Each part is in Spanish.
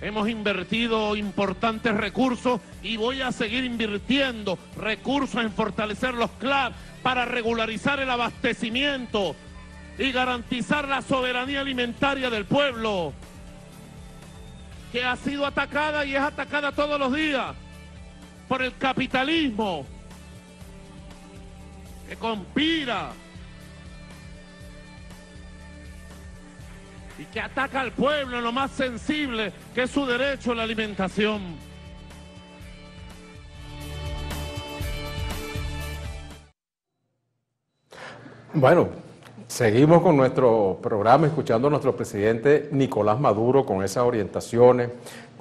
hemos invertido importantes recursos y voy a seguir invirtiendo recursos en fortalecer los CLAP para regularizar el abastecimiento y garantizar la soberanía alimentaria del pueblo, que ha sido atacada y es atacada todos los días por el capitalismo, que conspira y que ataca al pueblo en lo más sensible, que es su derecho a la alimentación. Bueno, seguimos con nuestro programa, escuchando a nuestro presidente Nicolás Maduro con esas orientaciones,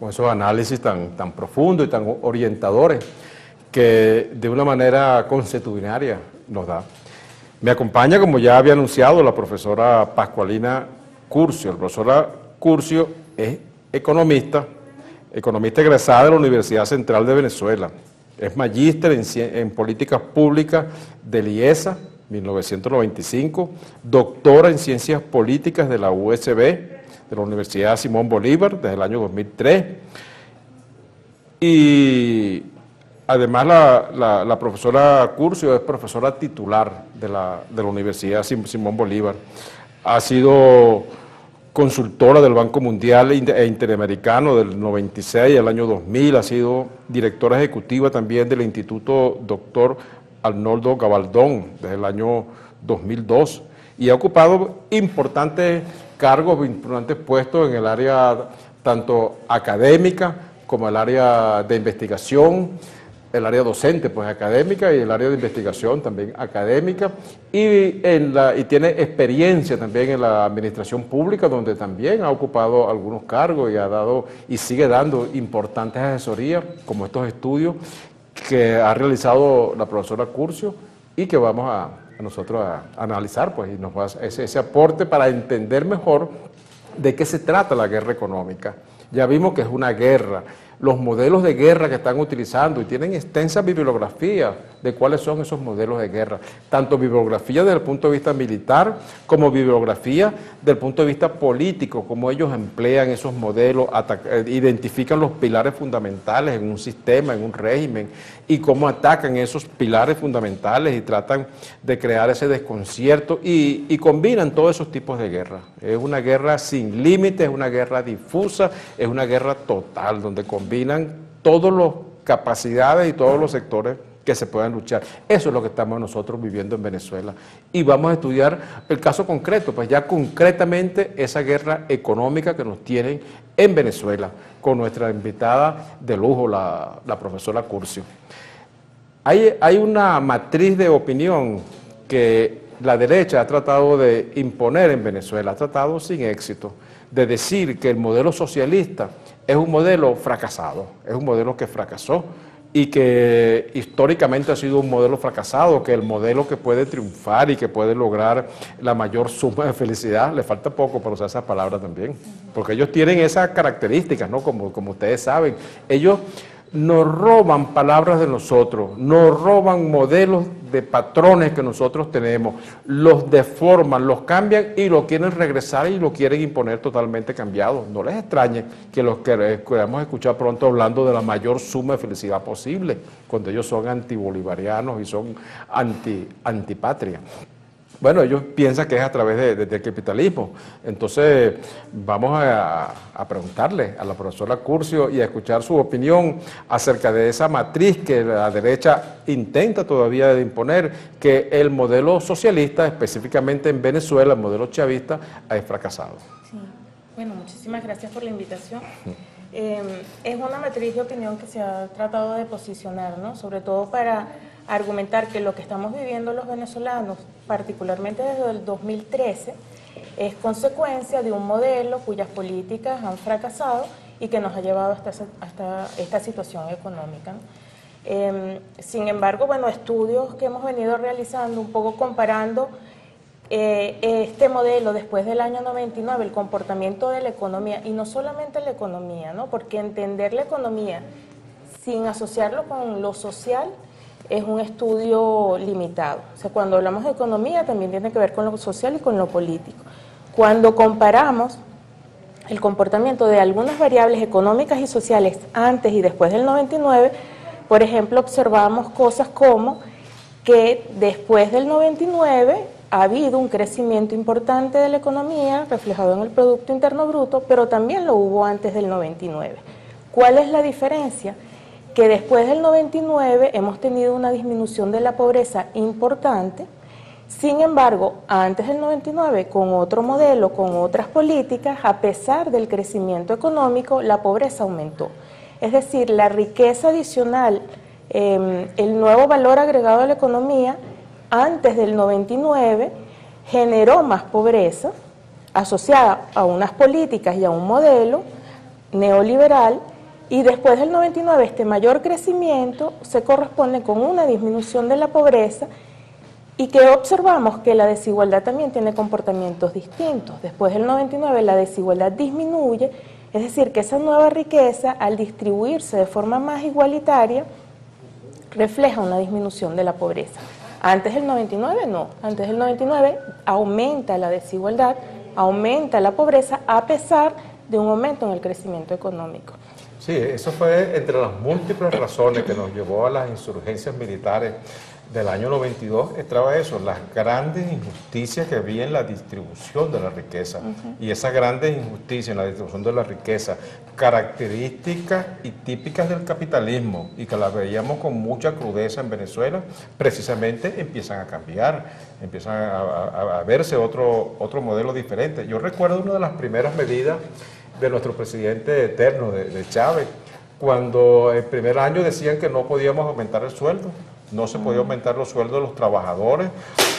con esos análisis tan profundos y tan orientadores que de una manera consuetudinaria nos da. Me acompaña, como ya había anunciado, la profesora Pascualina Curcio. La profesora Curcio es economista egresada de la Universidad Central de Venezuela. Es magíster en políticas públicas del IESA, 1995, doctora en ciencias políticas de la USB, de la Universidad Simón Bolívar, desde el año 2003. Y además la profesora Curcio es profesora titular de la Universidad Simón Bolívar. Ha sido consultora del Banco Mundial e Interamericano del 96 al año 2000, ha sido directora ejecutiva también del Instituto Dr. Arnoldo Gabaldón desde el año 2002 y ha ocupado importantes cargos, importantes puestos en el área tanto académica como el área de investigación, el área docente pues académica y el área de investigación también académica y tiene experiencia también en la administración pública, donde también ha ocupado algunos cargos y ha dado y sigue dando importantes asesorías como estos estudios que ha realizado la profesora Curcio y que vamos a nosotros a analizar pues y nos va a hacer ese aporte para entender mejor de qué se trata la guerra económica. Ya vimos que es una guerra, los modelos de guerra que están utilizando y tienen extensa bibliografía de cuáles son esos modelos de guerra, tanto bibliografía desde el punto de vista militar como bibliografía desde el punto de vista político, cómo ellos emplean esos modelos, identifican los pilares fundamentales en un sistema, en un régimen y cómo atacan esos pilares fundamentales y tratan de crear ese desconcierto y combinan todos esos tipos de guerra. Es una guerra sin límites, es una guerra difusa, es una guerra total donde combinan todas las capacidades y todos los sectores que se puedan luchar. Eso es lo que estamos nosotros viviendo en Venezuela. Y vamos a estudiar el caso concreto, pues ya concretamente esa guerra económica que nos tienen en Venezuela, con nuestra invitada de lujo, la profesora Curcio. Hay una matriz de opinión que la derecha ha tratado de imponer en Venezuela, ha tratado sin éxito, de decir que el modelo socialista es un modelo fracasado, es un modelo que fracasó y que históricamente ha sido un modelo fracasado, que el modelo que puede triunfar y que puede lograr la mayor suma de felicidad, le falta poco para usar esas palabras también, porque ellos tienen esas características, ¿no? Como ustedes saben, ellos nos roban palabras de nosotros, nos roban modelos de patrones que nosotros tenemos, los deforman, los cambian y lo quieren regresar y lo quieren imponer totalmente cambiado. No les extrañe que los que hemos escuchado pronto hablando de la mayor suma de felicidad posible, cuando ellos son antibolivarianos y son antipatria. Bueno, ellos piensan que es a través del capitalismo. Entonces, vamos a preguntarle a la profesora Curcio y a escuchar su opinión acerca de esa matriz que la derecha intenta todavía de imponer, que el modelo socialista, específicamente en Venezuela, el modelo chavista, ha fracasado. Sí. Bueno, muchísimas gracias por la invitación. Es una matriz de opinión que se ha tratado de posicionar, ¿no? Sobre todo para argumentar que lo que estamos viviendo los venezolanos, particularmente desde el 2013, es consecuencia de un modelo cuyas políticas han fracasado y que nos ha llevado hasta esta situación económica. Sin embargo, bueno, estudios que hemos venido realizando, un poco comparando este modelo después del año 99, el comportamiento de la economía, y no solamente la economía, ¿no? Porque entender la economía sin asociarlo con lo social es un estudio limitado. O sea, cuando hablamos de economía también tiene que ver con lo social y con lo político. Cuando comparamos el comportamiento de algunas variables económicas y sociales antes y después del 99, por ejemplo, observamos cosas como que después del 99 ha habido un crecimiento importante de la economía reflejado en el Producto Interno Bruto, pero también lo hubo antes del 99. ¿Cuál es la diferencia? Que después del 99 hemos tenido una disminución de la pobreza importante. Sin embargo, antes del 99, con otro modelo, con otras políticas, a pesar del crecimiento económico, la pobreza aumentó. Es decir, la riqueza adicional, el nuevo valor agregado a la economía, antes del 99, generó más pobreza asociada a unas políticas y a un modelo neoliberal, y después del 99 este mayor crecimiento se corresponde con una disminución de la pobreza, y que observamos que la desigualdad también tiene comportamientos distintos. Después del 99 la desigualdad disminuye, es decir, que esa nueva riqueza, al distribuirse de forma más igualitaria, refleja una disminución de la pobreza. Antes del 99 no, antes del 99 aumenta la desigualdad, aumenta la pobreza a pesar de un aumento en el crecimiento económico. Sí, eso fue entre las múltiples razones que nos llevó a las insurgencias militares del año 92, estaba eso, las grandes injusticias que había en la distribución de la riqueza. Y esas grandes injusticias en la distribución de la riqueza, características y típicas del capitalismo, y que las veíamos con mucha crudeza en Venezuela, precisamente empiezan a cambiar, empiezan a verse otro modelo diferente. Yo recuerdo una de las primeras medidas de nuestro presidente eterno, de Chávez, cuando el primer año decían que no podíamos aumentar el sueldo. No se podía aumentar los sueldos de los trabajadores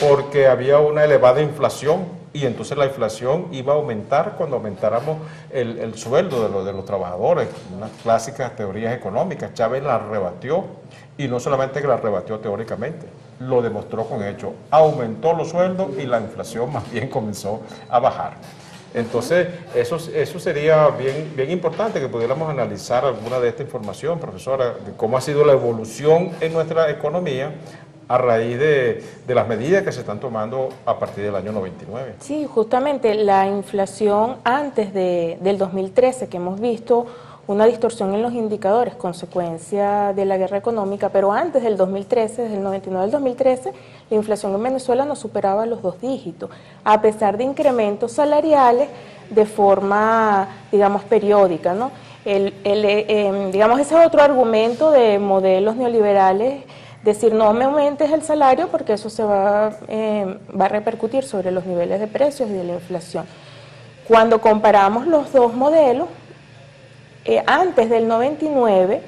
porque había una elevada inflación, y entonces la inflación iba a aumentar cuando aumentáramos el sueldo de los trabajadores. Unas clásicas teorías económicas. Chávez la rebatió, y no solamente que la rebatió teóricamente, lo demostró con hechos. Aumentó los sueldos y la inflación más bien comenzó a bajar. Entonces, eso sería bien importante que pudiéramos analizar alguna de esta información, profesora, de cómo ha sido la evolución en nuestra economía a raíz de las medidas que se están tomando a partir del año 99. Sí, justamente la inflación antes del 2013, que hemos visto una distorsión en los indicadores, consecuencia de la guerra económica, pero antes del 2013, desde el 99 al 2013, la inflación en Venezuela no superaba los 2 dígitos, a pesar de incrementos salariales de forma, digamos, periódica, ¿no? Digamos, ese es otro argumento de modelos neoliberales, decir no me aumentes el salario porque eso se va a repercutir sobre los niveles de precios y de la inflación. Cuando comparamos los dos modelos, antes del 99,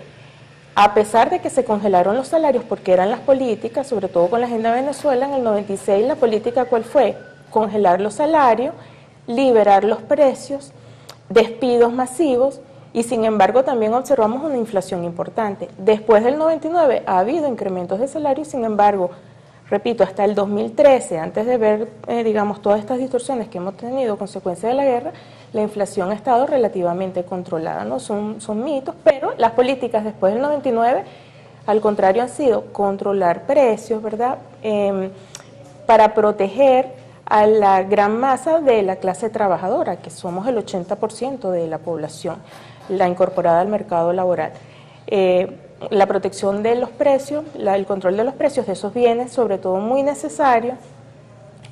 a pesar de que se congelaron los salarios porque eran las políticas, sobre todo con la Agenda Venezuela, en el 96 la política ¿cuál fue? Congelar los salarios, liberar los precios, despidos masivos, y sin embargo también observamos una inflación importante. Después del 99 ha habido incrementos de salarios, sin embargo, repito, hasta el 2013, antes de ver, digamos, todas estas distorsiones que hemos tenido consecuencia de la guerra, la inflación ha estado relativamente controlada, ¿no? Son mitos, pero las políticas después del 99, al contrario, han sido controlar precios, ¿verdad?, para proteger a la gran masa de la clase trabajadora, que somos el 80% de la población, la incorporada al mercado laboral. La protección de los precios, el control de los precios de esos bienes, sobre todo muy necesario,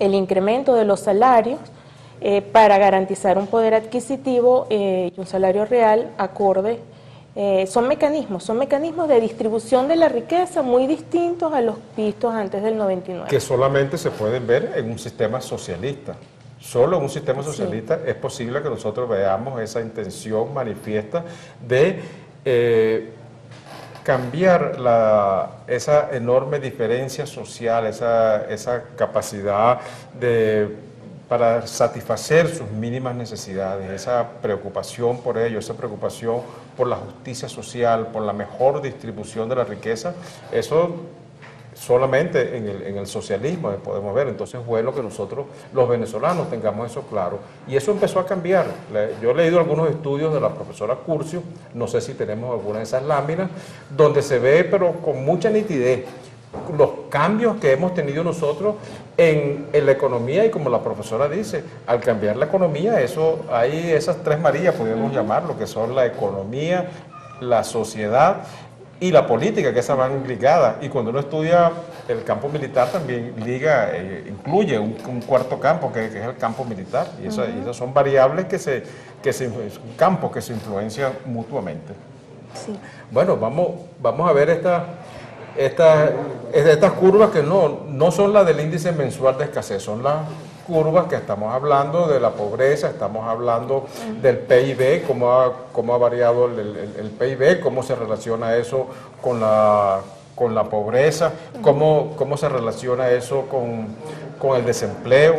el incremento de los salarios para garantizar un poder adquisitivo y un salario real acorde. Son mecanismos de distribución de la riqueza muy distintos a los vistos antes del 99. Que solamente se pueden ver en un sistema socialista. Solo en un sistema socialista es posible que nosotros veamos esa intención manifiesta de cambiar esa enorme diferencia social, esa capacidad para satisfacer sus mínimas necesidades, esa preocupación por ello, esa preocupación por la justicia social, por la mejor distribución de la riqueza. Eso solamente en el socialismo podemos ver. Entonces es bueno que nosotros, los venezolanos, tengamos eso claro. Y eso empezó a cambiar. Yo he leído algunos estudios de la profesora Curcio, no sé si tenemos alguna de esas láminas, donde se ve, pero con mucha nitidez, los cambios que hemos tenido nosotros en la economía, y como la profesora dice, al cambiar la economía, hay esas tres Marías, podemos llamarlo, que son la economía, la sociedad y la política, que esas van ligadas. Y cuando uno estudia el campo militar también incluye un cuarto campo, que es el campo militar, y esas son variables campos que se influencian mutuamente. Sí. Bueno, vamos a ver estas curvas que no son las del índice mensual de escasez, son las curvas que estamos hablando de la pobreza, estamos hablando del PIB, cómo ha variado el PIB, cómo se relaciona eso con la pobreza, cómo se relaciona eso con el desempleo.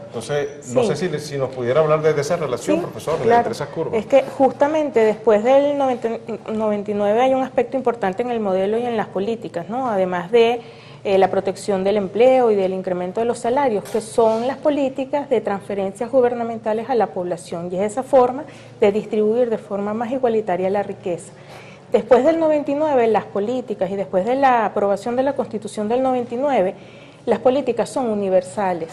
Entonces, no sé si nos pudiera hablar de esa relación, profesor, claro. entre esas curvas. Es que justamente después del 99 hay un aspecto importante en el modelo y en las políticas, ¿no? Además de la protección del empleo y del incremento de los salarios, que son las políticas de transferencias gubernamentales a la población, y es esa forma de distribuir de forma más igualitaria la riqueza. Después del 99, las políticas, y después de la aprobación de la Constitución del 99, las políticas son universales,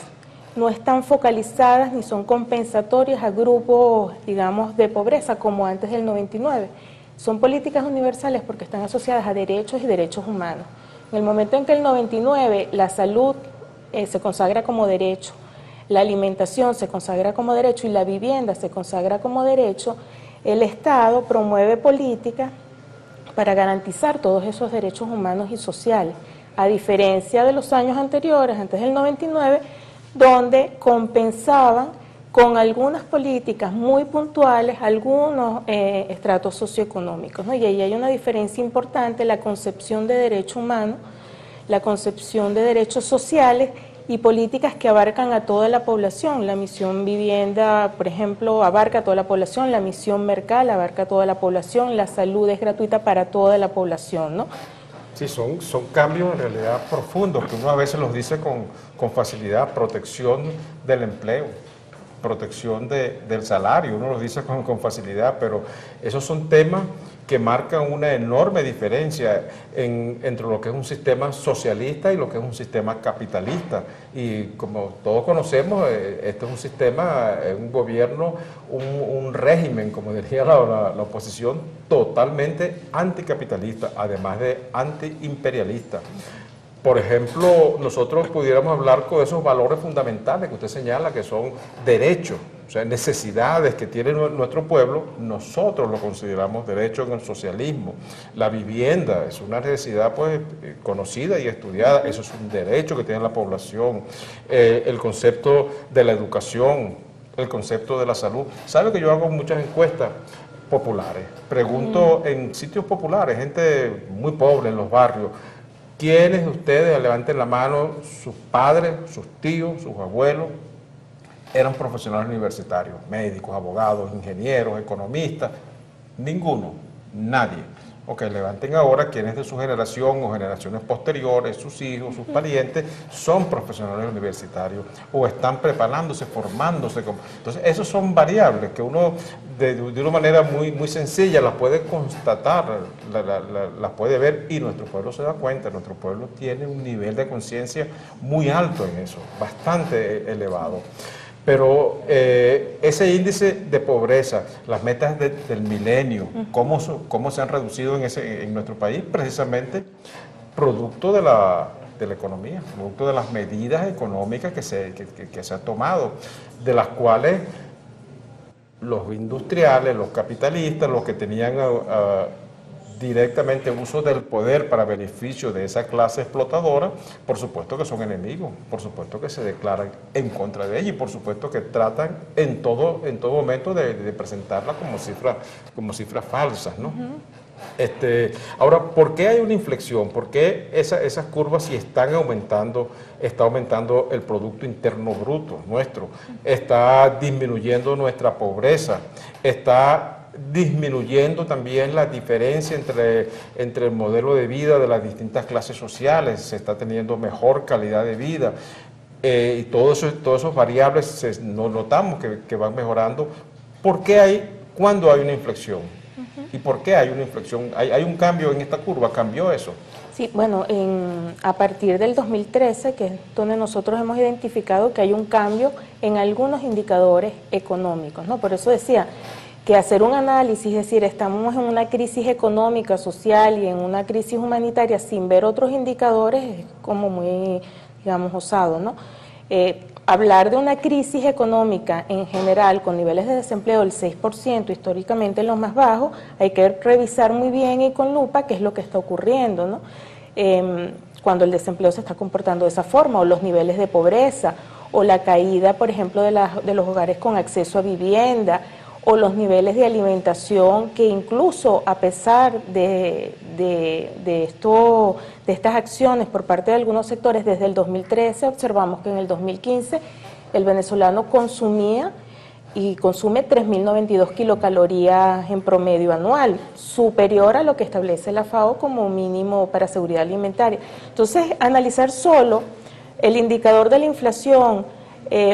no están focalizadas ni son compensatorias a grupos, digamos, de pobreza como antes del 99. Son políticas universales porque están asociadas a derechos y derechos humanos. En el momento en que el 99 la salud se consagra como derecho, la alimentación se consagra como derecho y la vivienda se consagra como derecho, el Estado promueve políticas para garantizar todos esos derechos humanos y sociales, a diferencia de los años anteriores, antes del 99, donde compensaban con algunas políticas muy puntuales algunos estratos socioeconómicos, ¿no? Y ahí hay una diferencia importante, la concepción de derecho humano, la concepción de derechos sociales y políticas que abarcan a toda la población. La misión vivienda, por ejemplo, abarca a toda la población, la misión Mercal abarca a toda la población, la salud es gratuita para toda la población, ¿no? Sí, son cambios en realidad profundos, que uno a veces los dice con facilidad: protección del empleo, protección del salario, uno los dice con facilidad, pero esos son temas que marcan una enorme diferencia entre lo que es un sistema socialista y lo que es un sistema capitalista. Y como todos conocemos, este es un sistema, un gobierno, un régimen, como diría la oposición, totalmente anticapitalista, además de antiimperialista. Por ejemplo, nosotros pudiéramos hablar con esos valores fundamentales que usted señala, que son derechos, o sea, necesidades que tiene nuestro pueblo, nosotros lo consideramos derecho en el socialismo. La vivienda es una necesidad pues conocida y estudiada, eso es un derecho que tiene la población. El concepto de la educación, el concepto de la salud. ¿Sabe que yo hago muchas encuestas populares? Pregunto en sitios populares, gente muy pobre en los barrios: ¿quiénes de ustedes, levanten la mano, sus padres, sus tíos, sus abuelos, eran profesionales universitarios, médicos, abogados, ingenieros, economistas? Ninguno, nadie. Ok, levanten ahora quiénes de su generación o generaciones posteriores, sus hijos, sus parientes, son profesionales universitarios o están preparándose, formándose. Entonces, esas son variables que uno de una manera muy sencilla las puede constatar, las puede ver, y nuestro pueblo se da cuenta. Nuestro pueblo tiene un nivel de conciencia muy alto en eso, bastante elevado. Pero ese índice de pobreza, las metas del milenio, cómo se han reducido en nuestro país, precisamente producto de la economía, producto de las medidas económicas que se han tomado, de las cuales los industriales, los capitalistas, los que tenían directamente uso del poder para beneficio de esa clase explotadora, por supuesto que son enemigos, por supuesto que se declaran en contra de ella, y por supuesto que tratan en todo momento de presentarla como cifras falsas, ¿no? Ahora, ¿por qué hay una inflexión? ¿Por qué esas curvas, si están aumentando, está aumentando el Producto Interno Bruto nuestro, está disminuyendo nuestra pobreza, está disminuyendo también la diferencia entre el modelo de vida de las distintas clases sociales, se está teniendo mejor calidad de vida, y todos esos variables nos notamos que van mejorando? ¿Por qué cuándo hay una inflexión? ¿Y por qué hay una inflexión? ¿Hay un cambio en esta curva? ¿Cambió eso? Sí, bueno, a partir del 2013, que es donde nosotros hemos identificado que hay un cambio en algunos indicadores económicos, ¿no? Por eso decía que hacer un análisis, es decir, estamos en una crisis económica, social y en una crisis humanitaria sin ver otros indicadores es como muy, digamos, osado, ¿no? Hablar de una crisis económica en general con niveles de desempleo del 6%, históricamente los más bajos, hay que revisar muy bien y con lupa qué es lo que está ocurriendo, ¿no? Cuando el desempleo se está comportando de esa forma, o los niveles de pobreza, o la caída, por ejemplo, de los hogares con acceso a vivienda, o los niveles de alimentación que incluso a pesar de estas acciones por parte de algunos sectores desde el 2013, observamos que en el 2015 el venezolano consumía y consume 3.092 kilocalorías en promedio anual, superior a lo que establece la FAO como mínimo para seguridad alimentaria. Entonces, analizar solo el indicador de la inflación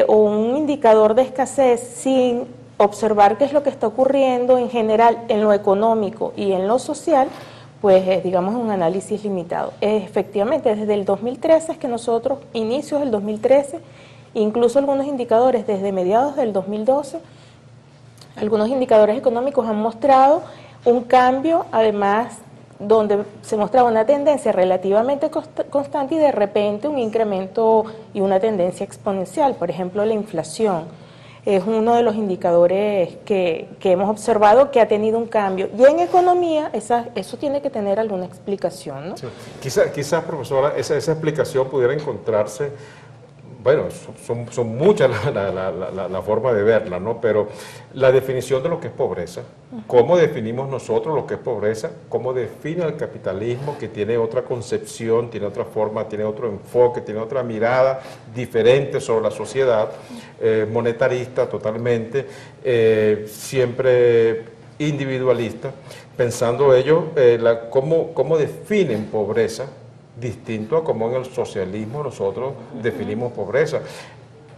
o un indicador de escasez sin observar qué es lo que está ocurriendo en general en lo económico y en lo social, pues digamos un análisis limitado. Efectivamente, desde el 2013 es que nosotros, inicios del 2013, incluso algunos indicadores desde mediados del 2012, algunos indicadores económicos han mostrado un cambio, además, donde se mostraba una tendencia relativamente constante y de repente un incremento y una tendencia exponencial. Por ejemplo, la inflación es uno de los indicadores que hemos observado que ha tenido un cambio. Y en economía eso tiene que tener alguna explicación, ¿no? Sí. Quizás, profesora, esa explicación pudiera encontrarse, bueno, son muchas la forma de verla, ¿no? Pero la definición de lo que es pobreza, cómo definimos nosotros lo que es pobreza, cómo define el capitalismo, que tiene otra concepción, tiene otra forma, tiene otro enfoque, tiene otra mirada diferente sobre la sociedad, monetarista totalmente, siempre individualista, pensando ellos cómo definen pobreza, distinto a cómo en el socialismo nosotros definimos pobreza.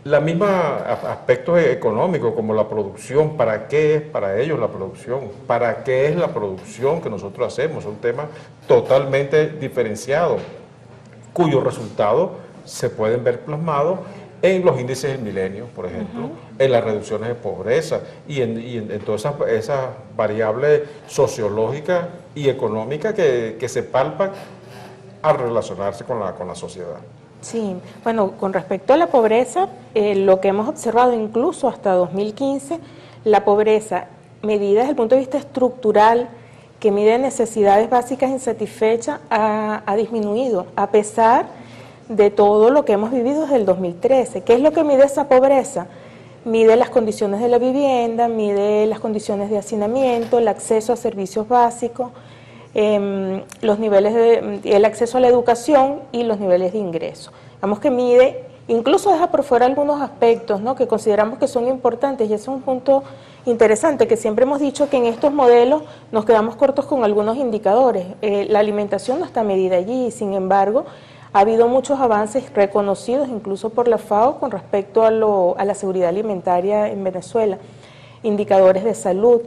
La misma aspectos económicos como la producción, ¿para qué es para ellos la producción? ¿Para qué es la producción que nosotros hacemos? Es un tema totalmente diferenciado, cuyos resultados se pueden ver plasmados en los índices del milenio, por ejemplo, en las reducciones de pobreza y en todas esas variables sociológicas y económicas que se palpan al relacionarse con la sociedad. Sí, bueno, con respecto a la pobreza, lo que hemos observado incluso hasta 2015, la pobreza medida desde el punto de vista estructural, que mide necesidades básicas insatisfechas, ha disminuido, a pesar de todo lo que hemos vivido desde el 2013. ¿Qué es lo que mide esa pobreza? Mide las condiciones de la vivienda, mide las condiciones de hacinamiento, el acceso a servicios básicos, los niveles el acceso a la educación y los niveles de ingreso. Vamos que mide, incluso deja por fuera algunos aspectos, ¿no?, que consideramos que son importantes, y ese es un punto interesante, que siempre hemos dicho que en estos modelos nos quedamos cortos con algunos indicadores. La alimentación no está medida allí, sin embargo, ha habido muchos avances reconocidos incluso por la FAO con respecto a la seguridad alimentaria en Venezuela, indicadores de salud,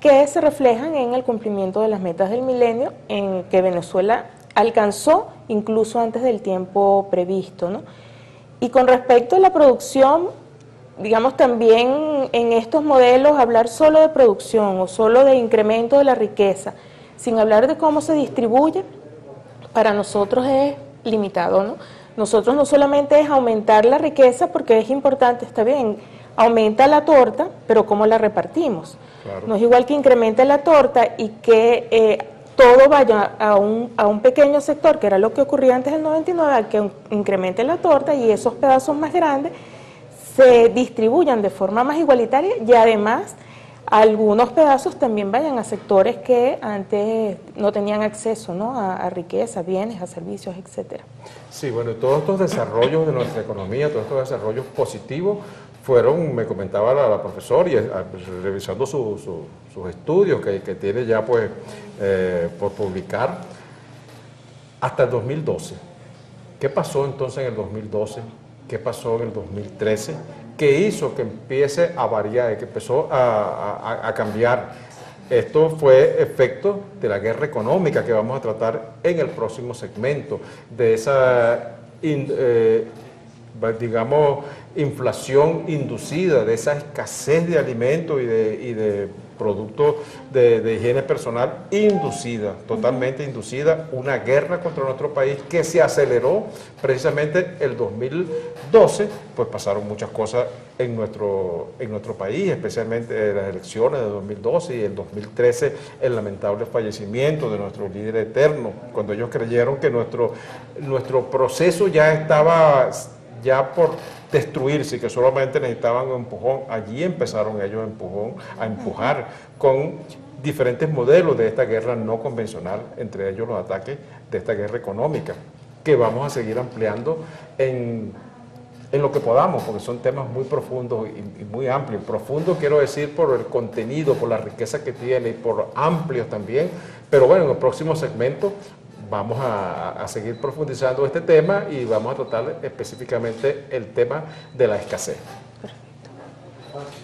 que se reflejan en el cumplimiento de las metas del milenio, en que Venezuela alcanzó incluso antes del tiempo previsto, ¿no? Y con respecto a la producción, digamos también en estos modelos hablar solo de producción o solo de incremento de la riqueza, sin hablar de cómo se distribuye, para nosotros es limitado, ¿no? Nosotros no solamente es aumentar la riqueza, porque es importante, está bien, aumenta la torta, pero ¿cómo la repartimos? Claro. No es igual que incremente la torta y que todo vaya a un pequeño sector, que era lo que ocurría antes del 99, a que incremente la torta y esos pedazos más grandes se distribuyan de forma más igualitaria, y además algunos pedazos también vayan a sectores que antes no tenían acceso, ¿no?, a riqueza, bienes, a servicios, etcétera. Sí, bueno, todos estos desarrollos de nuestra economía, todos estos desarrollos positivos fueron, me comentaba la profesora, y revisando sus estudios que tiene ya pues por publicar, hasta el 2012. ¿Qué pasó entonces en el 2012? ¿Qué pasó en el 2013? ¿Qué hizo que empiece a variar, que empezó a cambiar Esto fue efecto de la guerra económica que vamos a tratar en el próximo segmento, de esa, digamos, inflación inducida, de esa escasez de alimentos y de productos de higiene personal inducida, totalmente inducida, una guerra contra nuestro país que se aceleró precisamente el 2012, pues pasaron muchas cosas en nuestro país, especialmente las elecciones de 2012 y el 2013, el lamentable fallecimiento de nuestro líder eterno, cuando ellos creyeron que nuestro proceso ya estaba por destruirse, que solamente necesitaban un empujón. Allí empezaron ellos a empujar con diferentes modelos de esta guerra no convencional, entre ellos los ataques de esta guerra económica, que vamos a seguir ampliando en lo que podamos, porque son temas muy profundos y muy amplios. Profundo quiero decir por el contenido, por la riqueza que tiene y por amplios también, pero bueno, en el próximo segmento vamos a seguir profundizando este tema y vamos a tratar específicamente el tema de la escasez. Perfecto.